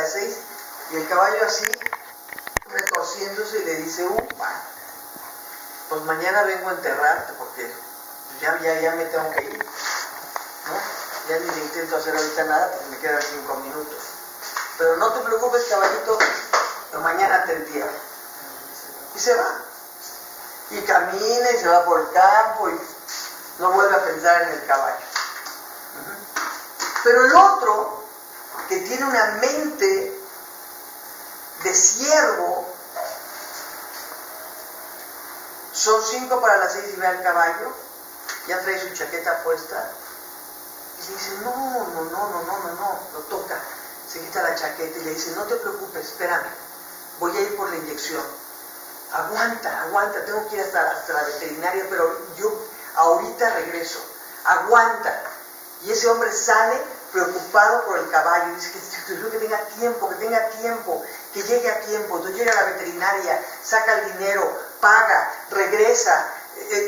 las 6, y el caballo así, retorciéndose, y le dice, pues mañana vengo a enterrarte porque ya me tengo que ir, ¿no? Ya ni le intento hacer ahorita nada porque me quedan 5 minutos. Pero no te preocupes, caballito, que mañana te entierro. Y se va. Y camina y se va por el campo y no vuelve a pensar en el caballo. Pero el otro, que tiene una mente de siervo, son 5 para las 6 y ve al caballo, ya trae su chaqueta puesta, y le dice, no, lo toca, se quita la chaqueta y le dice, no te preocupes, espérame, voy a ir por la inyección, aguanta, tengo que ir hasta la veterinaria, pero yo ahorita regreso, aguanta. Y ese hombre sale preocupado por el caballo, y dice que tenga tiempo, que llegue a tiempo. Entonces llega a la veterinaria, saca el dinero, paga, regresa,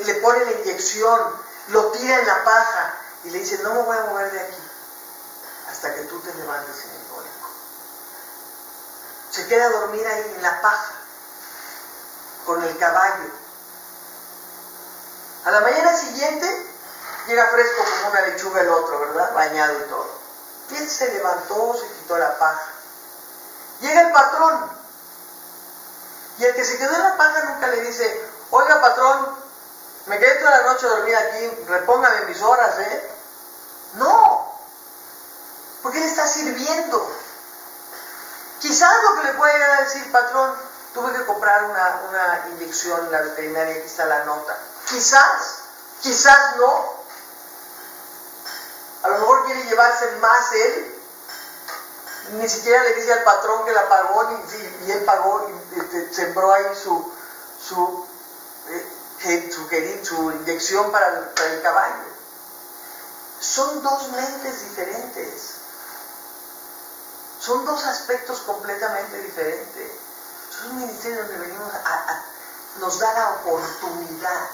le pone la inyección, lo tira en la paja y le dice, no me voy a mover de aquí hasta que tú te levantes en el cólico. Se queda a dormir ahí en la paja con el caballo. A la mañana siguiente llega fresco como una lechuga el otro, ¿verdad? Bañado y todo. Y él se levantó, se quitó la paja. Llega el patrón. Y el que se quedó en la paja nunca le dice, oiga patrón, me quedé toda la noche dormida aquí, repóngame mis horas, ¿eh? No, porque él está sirviendo. Quizás lo que le puede llegar a decir, patrón, tuve que comprar una inyección en la veterinaria, aquí está la nota. Quizás no. A lo mejor quiere llevarse más él, ni siquiera le dice al patrón que la pagó, y él pagó, y sembró ahí su inyección para el caballo. Son 2 mentes diferentes, son 2 aspectos completamente diferentes. Es un ministerio donde venimos nos da la oportunidad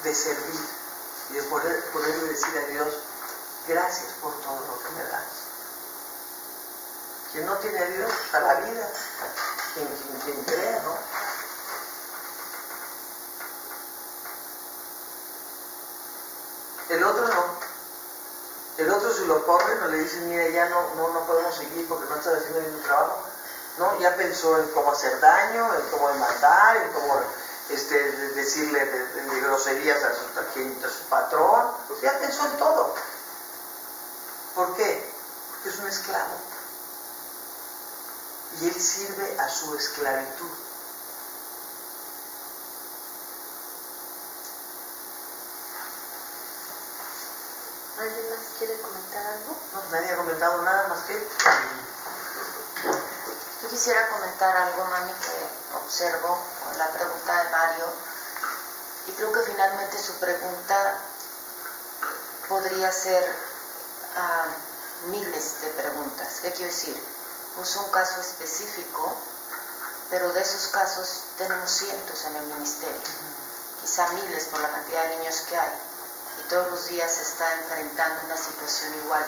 de servir y de poderle decir a Dios, gracias por todo lo que me das. Quien no tiene a Dios, a la vida, quien crea, ¿no? El otro no. El otro, si lo corren o le dicen, mira, ya no podemos seguir porque no estás haciendo bien tu trabajo, ¿no? Ya pensó en cómo hacer daño, en cómo demandar, en cómo decirle de groserías a su patrón, pues ya pensó en todo. ¿Por qué? Porque es un esclavo. Y él sirve a su esclavitud. ¿Alguien más quiere comentar algo? No, nadie ha comentado nada más que... Yo quisiera comentar algo, Mami, que observo con la pregunta de Mario, y creo que finalmente su pregunta podría ser miles de preguntas. ¿Qué quiero decir? Puso un caso específico, pero de esos casos tenemos cientos en el ministerio, quizá miles por la cantidad de niños que hay, y todos los días se está enfrentando una situación igual.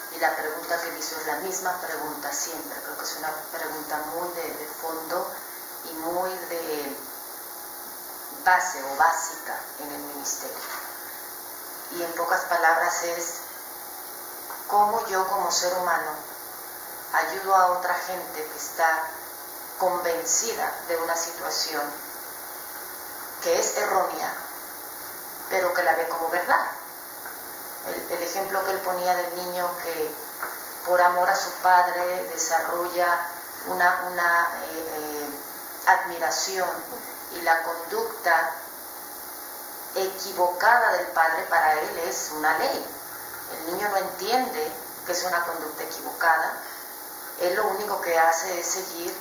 Y la pregunta que hizo es la misma pregunta siempre. Creo que es una pregunta muy de fondo y muy de base o básica en el ministerio. Y en pocas palabras es, ¿cómo yo como ser humano ayudo a otra gente que está convencida de una situación que es errónea, pero que la ve como verdad? El ejemplo que él ponía del niño que por amor a su padre desarrolla una admiración, y la conducta equivocada del padre para él es una ley. El niño no entiende que es una conducta equivocada. Él lo único que hace es seguir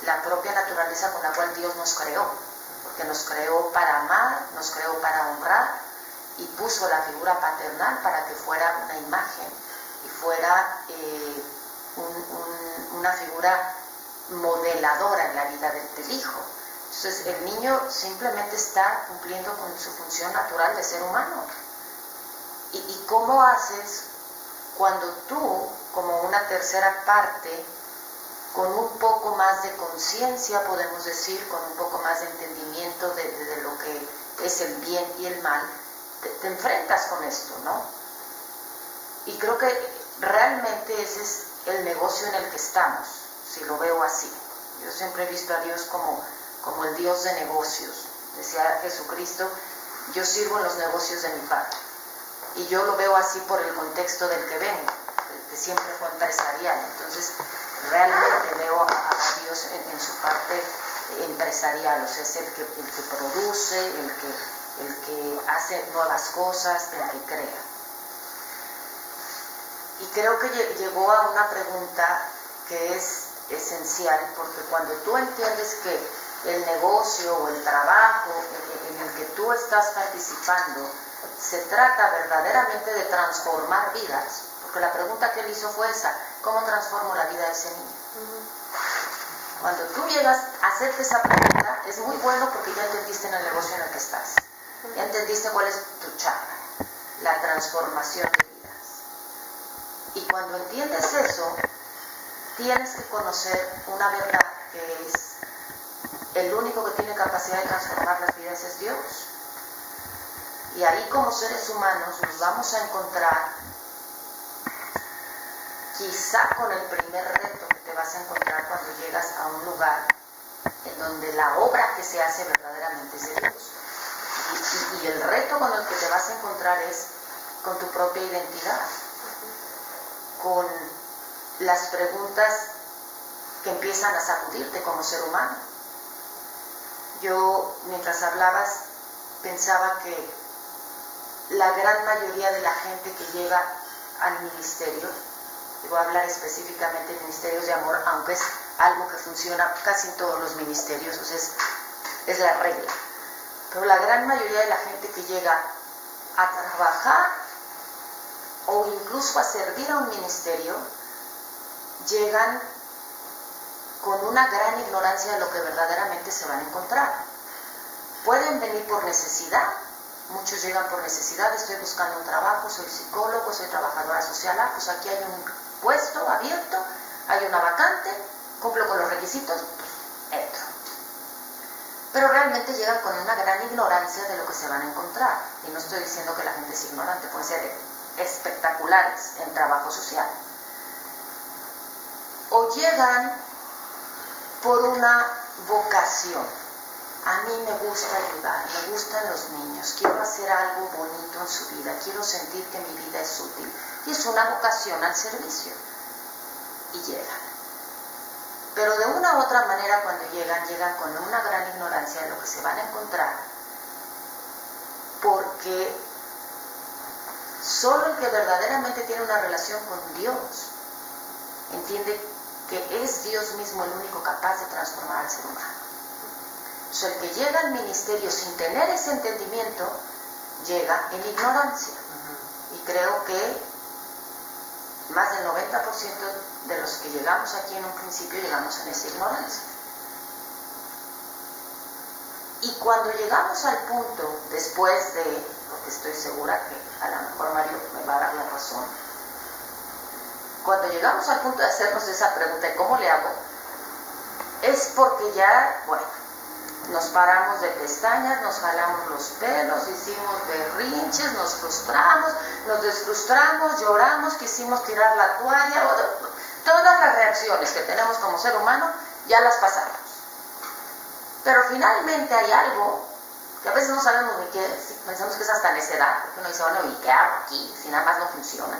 la propia naturaleza con la cual Dios nos creó, porque nos creó para amar, nos creó para honrar, y puso la figura paternal para que fuera una imagen y fuera una figura modeladora en la vida del hijo. Entonces el niño simplemente está cumpliendo con su función natural de ser humano. ¿Y cómo haces cuando tú, como una tercera parte con un poco más de conciencia, podemos decir, con un poco más de entendimiento de lo que es el bien y el mal, te enfrentas con esto, ¿no? Y creo que realmente ese es el negocio en el que estamos, si lo veo así. Yo siempre he visto a Dios como el Dios de negocios. Decía Jesucristo, yo sirvo en los negocios de mi Padre. Y yo lo veo así por el contexto del que vengo, que siempre fue empresarial. Entonces, realmente veo a Dios en su parte empresarial, o sea, es el que produce, el que hace nuevas cosas, el que crea. Y creo que llegó a una pregunta que es esencial, porque cuando tú entiendes que el negocio o el trabajo en el que tú estás participando se trata verdaderamente de transformar vidas, porque la pregunta que él hizo fue esa: ¿cómo transformo la vida de ese niño? Cuando tú llegas a hacerte esa pregunta, es muy bueno porque ya entendiste en el negocio en el que estás, ya entendiste cuál es tu chamba, la transformación de vidas. Y cuando entiendes eso, tienes que conocer una verdad, que es el único que tiene capacidad de transformar las vidas es Dios. Y ahí, como seres humanos, nos vamos a encontrar quizá con el primer reto que te vas a encontrar cuando llegas a un lugar en donde la obra que se hace verdaderamente es de Dios. Y el reto con el que te vas a encontrar es con tu propia identidad, con las preguntas que empiezan a sacudirte como ser humano. Yo, mientras hablabas, pensaba que la gran mayoría de la gente que llega al ministerio, y voy a hablar específicamente de ministerios de amor, aunque es algo que funciona casi en todos los ministerios, o sea, es la regla, pero la gran mayoría de la gente que llega a trabajar o incluso a servir a un ministerio, llegan con una gran ignorancia de lo que verdaderamente se van a encontrar. Pueden venir por necesidad, muchos llegan por necesidad: estoy buscando un trabajo, soy psicólogo, soy trabajadora social, pues aquí hay un puesto abierto, hay una vacante, cumplo con los requisitos, entro. Pero realmente llegan con una gran ignorancia de lo que se van a encontrar. Y no estoy diciendo que la gente es ignorante, pueden ser espectaculares en trabajo social. O llegan por una vocación: a mí me gusta ayudar, me gustan los niños, quiero hacer algo bonito en su vida, quiero sentir que mi vida es útil. Y es una vocación al servicio. Y llegan. Pero de una u otra manera, cuando llegan con una gran ignorancia de lo que se van a encontrar, porque solo el que verdaderamente tiene una relación con Dios entiende que es Dios mismo el único capaz de transformar al ser humano. O sea, el que llega al ministerio sin tener ese entendimiento, llega en ignorancia. Y creo que más del 90% de los que llegamos aquí en un principio llegamos en esa ignorancia. Y cuando llegamos al punto, después de, porque estoy segura que a lo mejor Mario me va a dar la razón, cuando llegamos al punto de hacernos esa pregunta de ¿cómo le hago?, es porque ya, bueno, nos paramos de pestañas, nos jalamos los pelos, hicimos berrinches, nos frustramos, nos desfrustramos, lloramos, quisimos tirar la toalla, todas las reacciones que tenemos como ser humano ya las pasamos. Pero finalmente hay algo que a veces no sabemos ni qué es, pensamos que es hasta necedad, porque uno dice, bueno, ¿y qué hago aquí si nada más no funciona?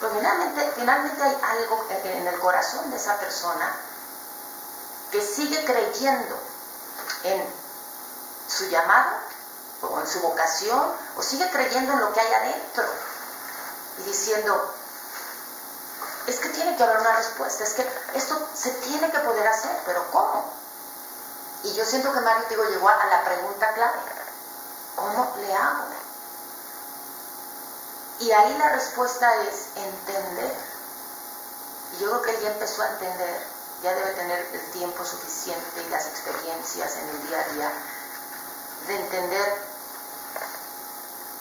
Pero finalmente hay algo en el corazón de esa persona que sigue creyendo en su llamado o en su vocación, o sigue creyendo en lo que hay adentro y diciendo, es que tiene que haber una respuesta, es que esto se tiene que poder hacer, pero ¿cómo? Y yo siento que Mario Tigo llegó a la pregunta clave: ¿cómo le hago? Y ahí la respuesta es entender. Y yo creo que él ya empezó a entender, ya debe tener el tiempo suficiente y las experiencias en el día a día de entender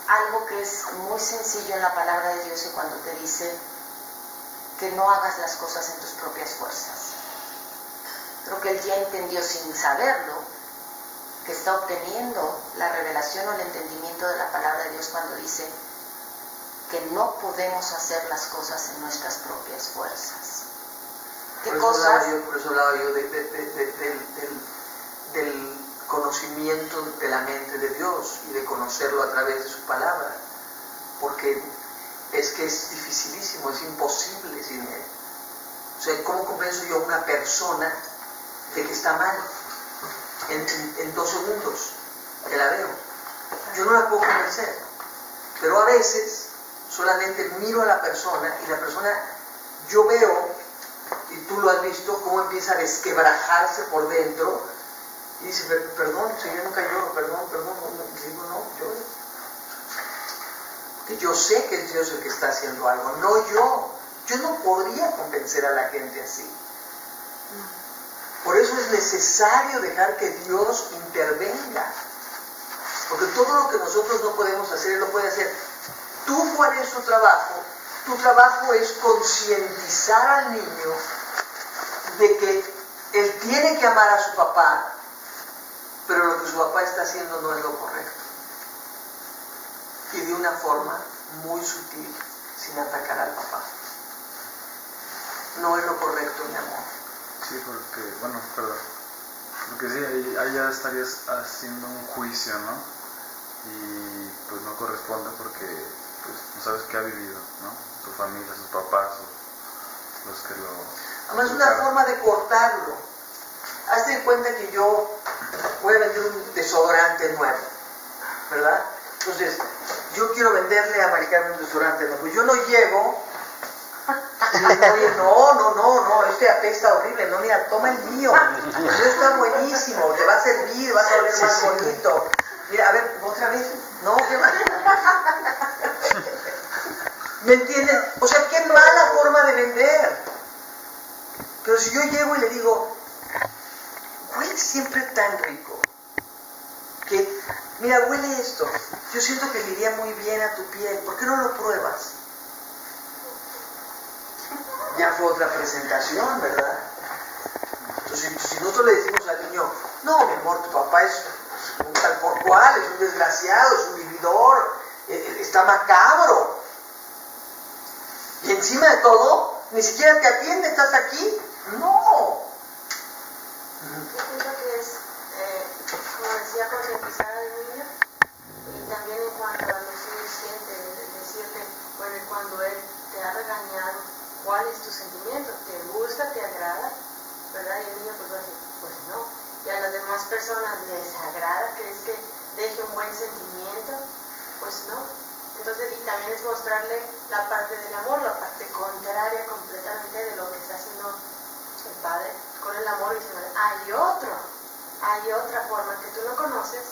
algo que es muy sencillo en la palabra de Dios, y cuando te dice que no hagas las cosas en tus propias fuerzas. Creo que él ya entendió sin saberlo que está obteniendo la revelación o el entendimiento de la palabra de Dios cuando dice que no podemos hacer las cosas en nuestras propias fuerzas. ¿Qué cosas? Por eso hablaba yo del conocimiento de la mente de Dios y de conocerlo a través de su palabra, porque es que es dificilísimo, es imposible sin él. O sea, ¿cómo convenzo yo a una persona de que está mal en 2 segundos que la veo? Yo no la puedo convencer, pero a veces solamente miro a la persona y la persona, yo veo, y tú lo has visto, cómo empieza a desquebrajarse por dentro y dice, perdón, si yo nunca lloro, perdón, y digo, no, lloro. Que yo sé que es Dios el que está haciendo algo, no yo. Yo no podría convencer a la gente así. Por eso es necesario dejar que Dios intervenga. Porque todo lo que nosotros no podemos hacer, Él lo puede hacer. ¿Tú cuál es tu trabajo? Tu trabajo es concientizar al niño de que él tiene que amar a su papá, pero lo que su papá está haciendo no es lo correcto. Y de una forma muy sutil, sin atacar al papá. No es lo correcto, mi amor. Sí, porque, bueno, perdón. Porque sí, ahí ya estarías haciendo un juicio, ¿no? Y pues no corresponde porque pues no sabes qué ha vivido, ¿no? Su familia, sus papás, los que lo... Además es una forma de cortarlo. Hazte de cuenta que yo voy a vender un desodorante nuevo, ¿verdad? Entonces, yo quiero venderle a Mari Carmen un desodorante nuevo. Pues yo no llego y le digo, oye, no, este apesta horrible, no, mira, toma el mío. Eso está buenísimo, te va a servir, vas a oler más bonito. Mira, a ver, otra vez. No, qué mal. ¿Me entienden? O sea, qué mala forma de vender. Pero si yo llego y le digo, huele siempre tan rico, que, mira, huele esto, yo siento que le iría muy bien a tu piel, ¿por qué no lo pruebas? Ya fue otra presentación, ¿verdad? Entonces, si nosotros le decimos al niño, no, mi amor, tu papá es un tal por cual, es un desgraciado, es un vividor, está macabro. Y encima de todo, ni siquiera te atiende, ¿estás aquí? No. Yo pienso que es, como decía, concientizar al niño y también en cuanto a lo suficiente, decirle, bueno, cuando él te ha regañado, ¿cuál es tu sentimiento? ¿Te gusta, te agrada? ¿Verdad? Y el niño pues va a decir, pues no. Y a las demás personas les agrada que deje un buen sentimiento, pues no. Entonces, y también es mostrarle la parte del amor, la parte contraria completamente de lo que está haciendo el padre con el amor, y diciendo, hay otra forma que tú no conoces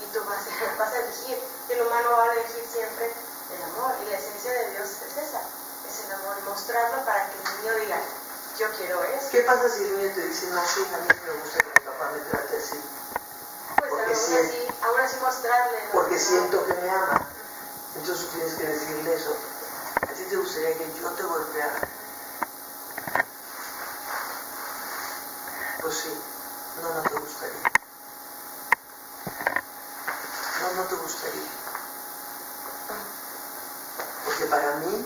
y tú vas a elegir. Y el humano va a elegir siempre el amor, y la esencia de Dios es esa, es el amor, y mostrarlo para que el niño diga, yo quiero eso. ¿Qué pasa si el niño te dice, no, sí, a mí me gusta que mi papá me trate así? Pues aún así mostrarle. Porque siento que me ama. Entonces tú tienes que decirle eso. ¿A ti te gustaría que yo te golpeara? Pues sí. No te gustaría. No te gustaría. Porque para mí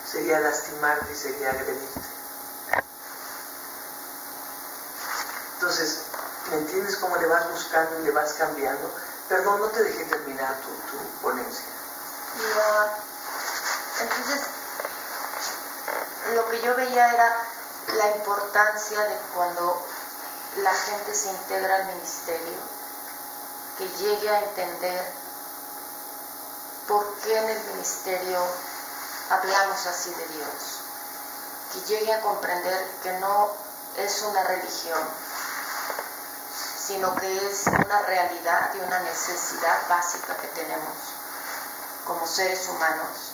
sería lastimarte y sería agredirte. Entonces, ¿me entiendes cómo le vas buscando y le vas cambiando? Perdón, no te dejé terminar tu ponencia. Entonces, lo que yo veía era la importancia de cuando la gente se integra al ministerio, que llegue a entender por qué en el ministerio hablamos así de Dios, que llegue a comprender que no es una religión, sino que es una realidad y una necesidad básica que tenemos como seres humanos,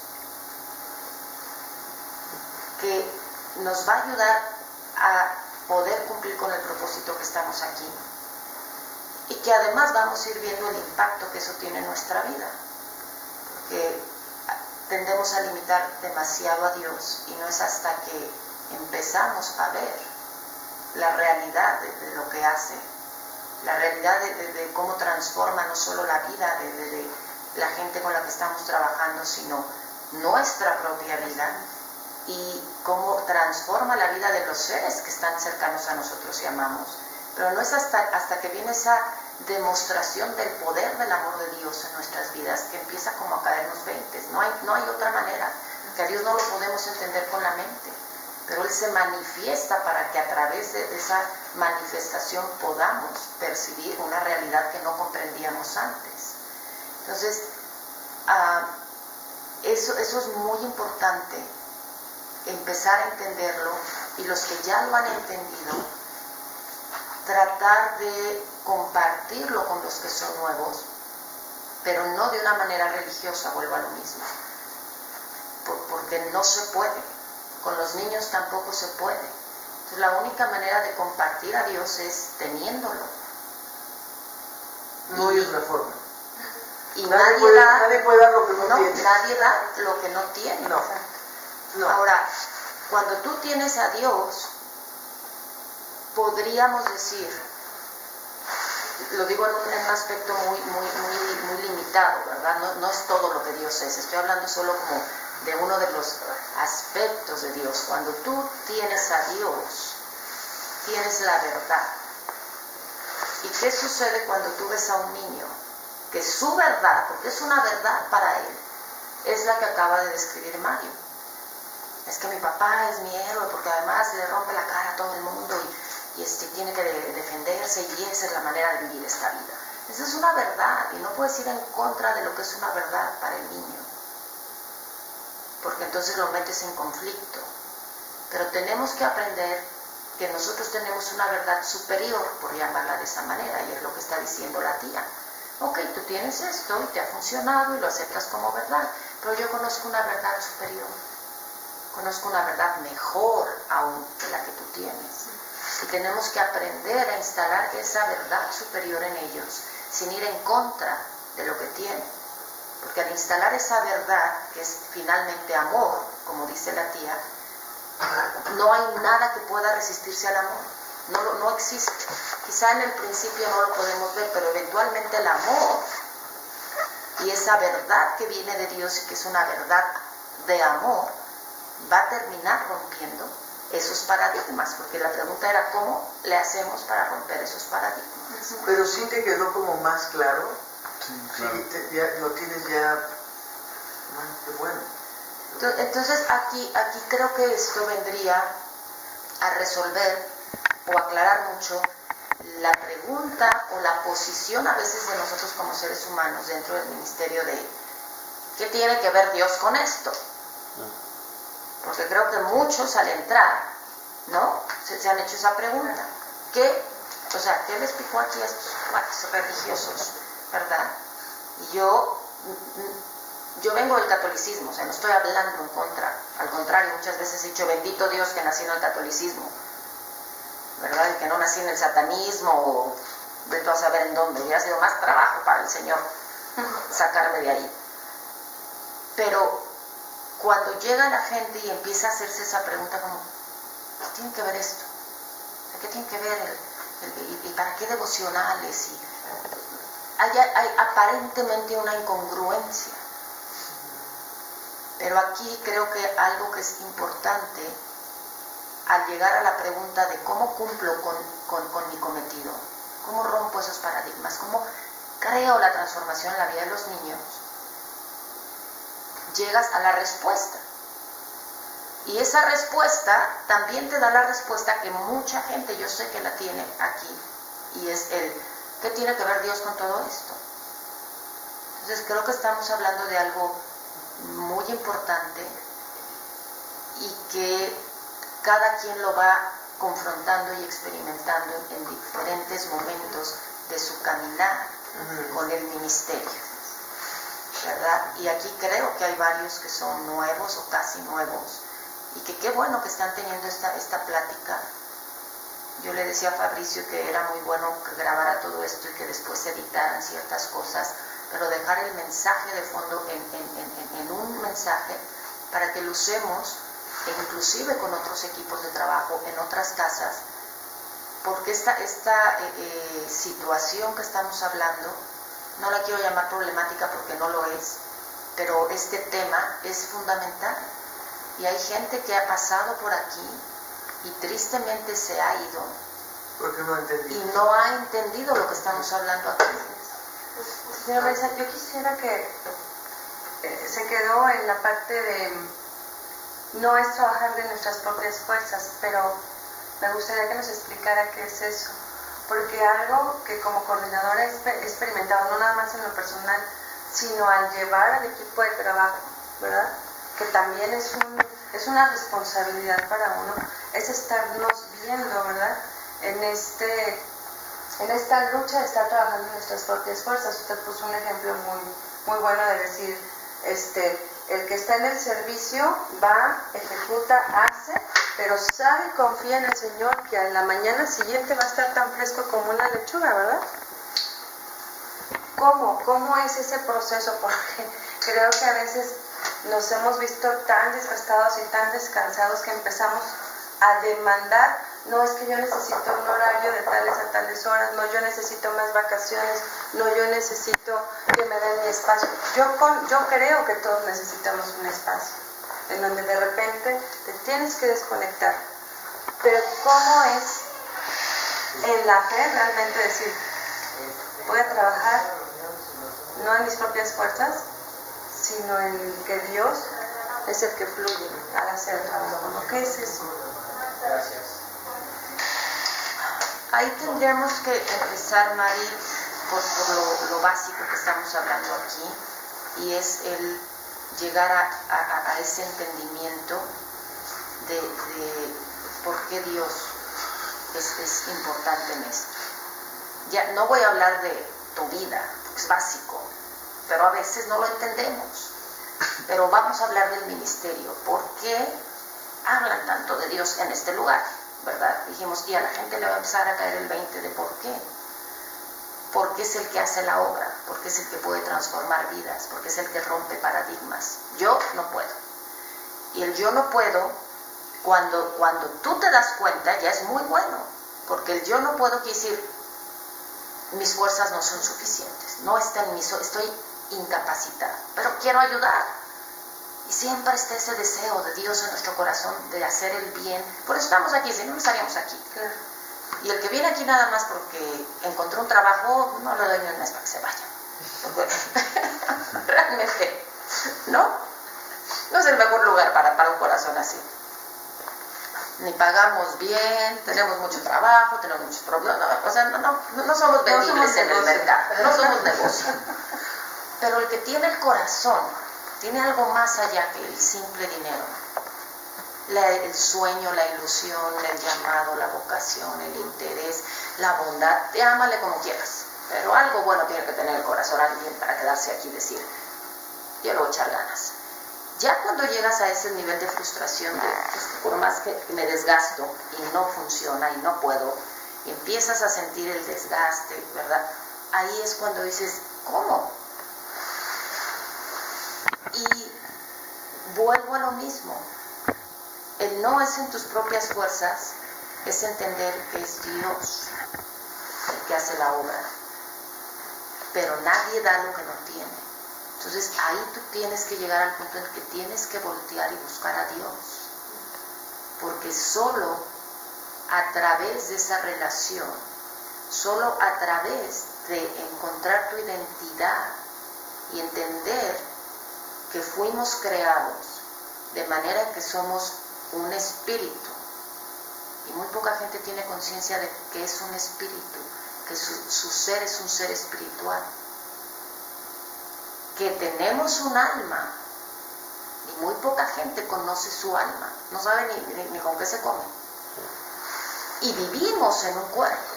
que nos va a ayudar a poder cumplir con el propósito que estamos aquí, y que además vamos a ir viendo el impacto que eso tiene en nuestra vida, porque tendemos a limitar demasiado a Dios y no es hasta que empezamos a ver la realidad de lo que hace, la realidad de cómo transforma no solo la vida de la gente con la que estamos trabajando, sino nuestra propia vida y cómo transforma la vida de los seres que están cercanos a nosotros y amamos. Pero no es hasta que viene esa demostración del poder del amor de Dios en nuestras vidas que empieza como a caernos veintes. No hay otra manera, que a Dios no lo podemos entender con la mente, pero Él se manifiesta para que a través de esa manifestación podamos percibir una realidad que no comprendíamos antes. Entonces, eso es muy importante, empezar a entenderlo, y los que ya lo han entendido, tratar de compartirlo con los que son nuevos, pero no de una manera religiosa, vuelvo a lo mismo, porque no se puede, con los niños tampoco se puede. Entonces la única manera de compartir a Dios es teniéndolo. No hay otra forma. Y nadie puede dar lo que no tiene. Nadie da lo que no tiene. No. Ahora, cuando tú tienes a Dios, podríamos decir, lo digo en un aspecto muy limitado, ¿verdad? No es todo lo que Dios es. Estoy hablando solo como de uno de los aspectos de Dios. Cuando tú tienes a Dios, tienes la verdad. ¿Y qué sucede cuando tú ves a un niño? Que su verdad, porque es una verdad para él, es la que acaba de describir Mario. Es que mi papá es mi héroe porque además le rompe la cara a todo el mundo y tiene que defenderse, y esa es la manera de vivir esta vida. Esa es una verdad y no puedes ir en contra de lo que es una verdad para el niño, porque entonces lo metes en conflicto. Pero tenemos que aprender que nosotros tenemos una verdad superior, por llamarla de esa manera, y es lo que está diciendo la tía. Ok, tú tienes esto y te ha funcionado y lo aceptas como verdad, pero yo conozco una verdad superior, conozco una verdad mejor aún que la que tú tienes. Y tenemos que aprender a instalar esa verdad superior en ellos, sin ir en contra de lo que tienen. Porque al instalar esa verdad, que es finalmente amor, como dice la tía, no hay nada que pueda resistirse al amor. No existe. Quizá en el principio no lo podemos ver, pero eventualmente el amor y esa verdad que viene de Dios y que es una verdad de amor va a terminar rompiendo esos paradigmas, porque la pregunta era ¿cómo le hacemos para romper esos paradigmas? Pero sí te quedó como más claro. Sí, claro. Sí, ya lo tienes ya. Qué bueno. Entonces aquí creo que esto vendría a resolver o aclarar mucho la pregunta o la posición a veces de nosotros como seres humanos dentro del ministerio de ¿qué tiene que ver Dios con esto? Porque creo que muchos al entrar, ¿no? Se han hecho esa pregunta. ¿Qué les picó aquí a estos religiosos, verdad? Y yo vengo del catolicismo, o sea, no estoy hablando en contra. Al contrario, muchas veces he dicho, bendito Dios que nací en el catolicismo, ¿verdad? Y que no nací en el satanismo o de todo a saber en dónde. Hubiera sido más trabajo para el Señor sacarme de ahí. Pero cuando llega la gente y empieza a hacerse esa pregunta como, ¿qué tiene que ver esto? ¿Qué tiene que ver y para qué devocionales? Hay aparentemente una incongruencia. Pero aquí creo que algo que es importante al llegar a la pregunta de cómo cumplo con mi cometido, cómo rompo esos paradigmas, cómo creo la transformación en la vida de los niños, llegas a la respuesta. Y esa respuesta también te da la respuesta que mucha gente, yo sé que la tiene aquí, y es ¿qué tiene que ver Dios con todo esto? Entonces creo que estamos hablando de algo muy importante y que cada quien lo va confrontando y experimentando en diferentes momentos de su caminar con el ministerio, ¿verdad? Y aquí creo que hay varios que son nuevos o casi nuevos y que qué bueno que están teniendo esta plática. Yo le decía a Fabricio que era muy bueno que grabara todo esto y que después se editaran ciertas cosas pero dejar el mensaje de fondo en un mensaje para que lo usemos inclusive con otros equipos de trabajo, en otras casas, porque esta situación que estamos hablando, no la quiero llamar problemática porque no lo es, pero este tema es fundamental. Y hay gente que ha pasado por aquí y tristemente se ha ido porque no entendí. y no ha entendido lo que estamos hablando aquí. Señora Marisa, yo quisiera que se quedó en la parte de no es trabajar de nuestras propias fuerzas, pero me gustaría que nos explicara qué es eso, porque algo que como coordinadora he experimentado, no nada más en lo personal, sino al llevar al equipo de trabajo, ¿verdad? Que también es una responsabilidad para uno, es estarnos viendo, ¿verdad? En esta lucha de estar trabajando en nuestras propias fuerzas. Usted puso un ejemplo muy bueno de decir, el que está en el servicio va, ejecuta, hace, pero sabe y confía en el Señor que a la mañana siguiente va a estar tan fresco como una lechuga, ¿verdad? ¿Cómo es ese proceso? Porque creo que a veces nos hemos visto tan desgastados y tan descansados que empezamos a demandar, no es que yo necesito un horario de tales a tales horas, no, yo necesito más vacaciones, no, yo necesito que me den mi espacio. Yo creo que todos necesitamos un espacio en donde de repente te tienes que desconectar. Pero ¿cómo es en la fe realmente decir, voy a trabajar no en mis propias fuerzas, sino en que Dios es el que fluye al hacer el trabajo? ¿No? ¿Qué es eso? Gracias. Ahí tendríamos que empezar, Mari, por lo básico que estamos hablando aquí, y es el llegar a ese entendimiento de por qué Dios es importante en esto. Ya no voy a hablar de tu vida, es básico, pero a veces no lo entendemos. Pero vamos a hablar del ministerio. ¿Por qué hablan tanto de Dios en este lugar? ¿Verdad? Dijimos, y a la gente le va a empezar a caer el 20 de por qué. Porque es el que hace la obra, porque es el que puede transformar vidas, porque es el que rompe paradigmas. Yo no puedo. Y el yo no puedo, cuando tú te das cuenta, ya es muy bueno. Porque el yo no puedo quiere decir, mis fuerzas no son suficientes, no está en estoy incapacitada, pero quiero ayudar. Y siempre está ese deseo de Dios en nuestro corazón de hacer el bien. Por eso estamos aquí, si no, no estaríamos aquí. Claro. Y el que viene aquí nada más porque encontró un trabajo, no le doy ni un mes para que se vaya. Realmente, ¿no? No es el mejor lugar para un corazón así. Ni pagamos bien, tenemos mucho trabajo, tenemos muchos problemas. O sea, no somos vendibles en el mercado, no somos negocio. Pero el que tiene el corazón, tiene algo más allá que el simple dinero. El sueño, la ilusión, el llamado, la vocación, el interés, la bondad. Llámale como quieras. Pero algo bueno tiene que tener el corazón alguien para quedarse aquí y decir, yo le voy a echar ganas. Ya cuando llegas a ese nivel de frustración, por más que me desgasto y no funciona y no puedo, empiezas a sentir el desgaste, ¿verdad? Ahí es cuando dices, ¿cómo? Y vuelvo a lo mismo. El no es en tus propias fuerzas, es entender que es Dios el que hace la obra. Pero nadie da lo que no tiene. Entonces ahí tú tienes que llegar al punto en que tienes que voltear y buscar a Dios. Porque solo a través de esa relación, solo a través de encontrar tu identidad y entender que fuimos creados de manera que somos un espíritu, y muy poca gente tiene conciencia de que es un espíritu, que su ser es un ser espiritual, que tenemos un alma, y muy poca gente conoce su alma, no sabe ni con qué se come, y vivimos en un cuerpo.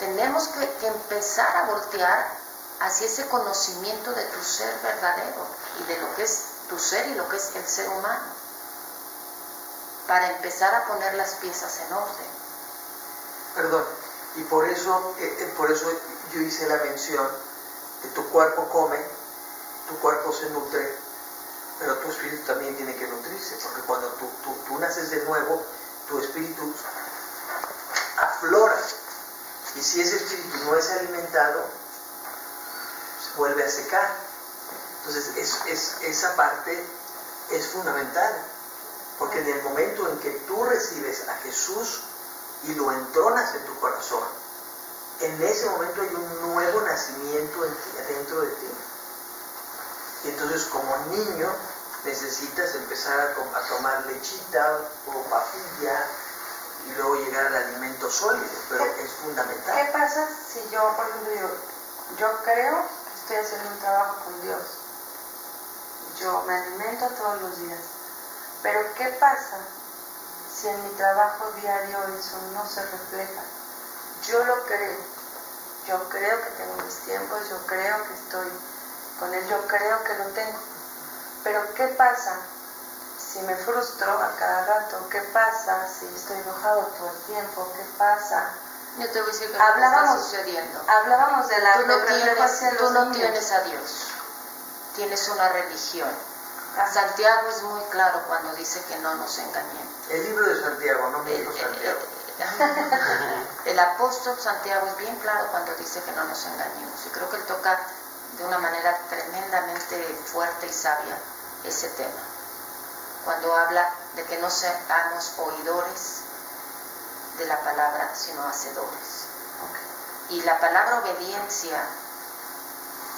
Tenemos que empezar a voltear hacia ese conocimiento de tu ser verdadero y de lo que es tu ser y lo que es el ser humano, para empezar a poner las piezas en orden. Perdón, y por eso yo hice la mención de tu cuerpo come, tu cuerpo se nutre, pero tu espíritu también tiene que nutrirse, porque cuando tú naces de nuevo, tu espíritu aflora, y si ese espíritu no es alimentado, se vuelve a secar. Entonces esa parte es fundamental, porque en el momento en que tú recibes a Jesús y lo entronas en tu corazón, en ese momento hay un nuevo nacimiento dentro de ti. Y entonces como niño necesitas empezar a tomar lechita o papilla y luego llegar al alimento sólido, pero es fundamental. ¿Qué pasa si yo, por ejemplo, yo creo que estoy haciendo un trabajo con Dios? Yo me alimento todos los días. Pero ¿qué pasa si en mi trabajo diario eso no se refleja? Yo lo creo. Yo creo que tengo mis tiempos, yo creo que estoy con Él, yo creo que lo tengo. Pero ¿qué pasa si me frustro a cada rato? ¿Qué pasa si estoy enojado todo el tiempo? ¿Qué pasa? Yo te voy a decir que no está sucediendo. Hablábamos de la Tú no tienes a Dios, tienes una religión. Santiago es muy claro cuando dice que no nos engañemos. El libro de Santiago, no me dijo Santiago. El apóstol Santiago es bien claro cuando dice que no nos engañemos. Y creo que él toca de una manera tremendamente fuerte y sabia ese tema. Cuando habla de que no seamos oidores de la palabra, sino hacedores. Y la palabra obediencia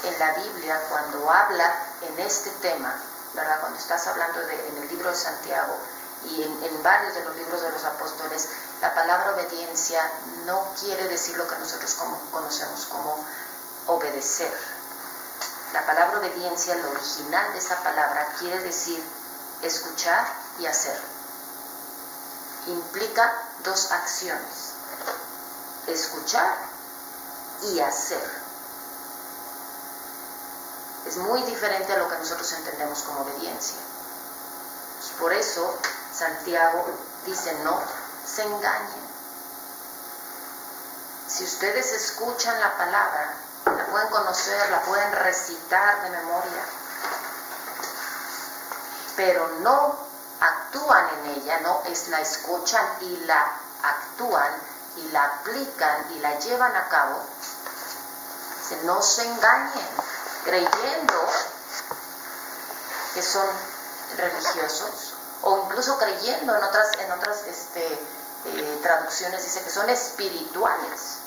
en la Biblia, cuando habla en este tema, ¿verdad? Cuando estás hablando en el libro de Santiago y en varios de los libros de los apóstoles, la palabra obediencia no quiere decir lo que nosotros conocemos como obedecer. La palabra obediencia, el original de esa palabra, quiere decir escuchar y hacer. Implica dos acciones: escuchar y hacer. Es muy diferente a lo que nosotros entendemos como obediencia. Por eso Santiago dice: no se engañen. Si ustedes escuchan la palabra, la pueden conocer, la pueden recitar de memoria, pero no actúan en ella, no es la escuchan y la actúan y la aplican y la llevan a cabo, no se engañen creyendo que son religiosos, o incluso creyendo en otras traducciones dice que son espirituales.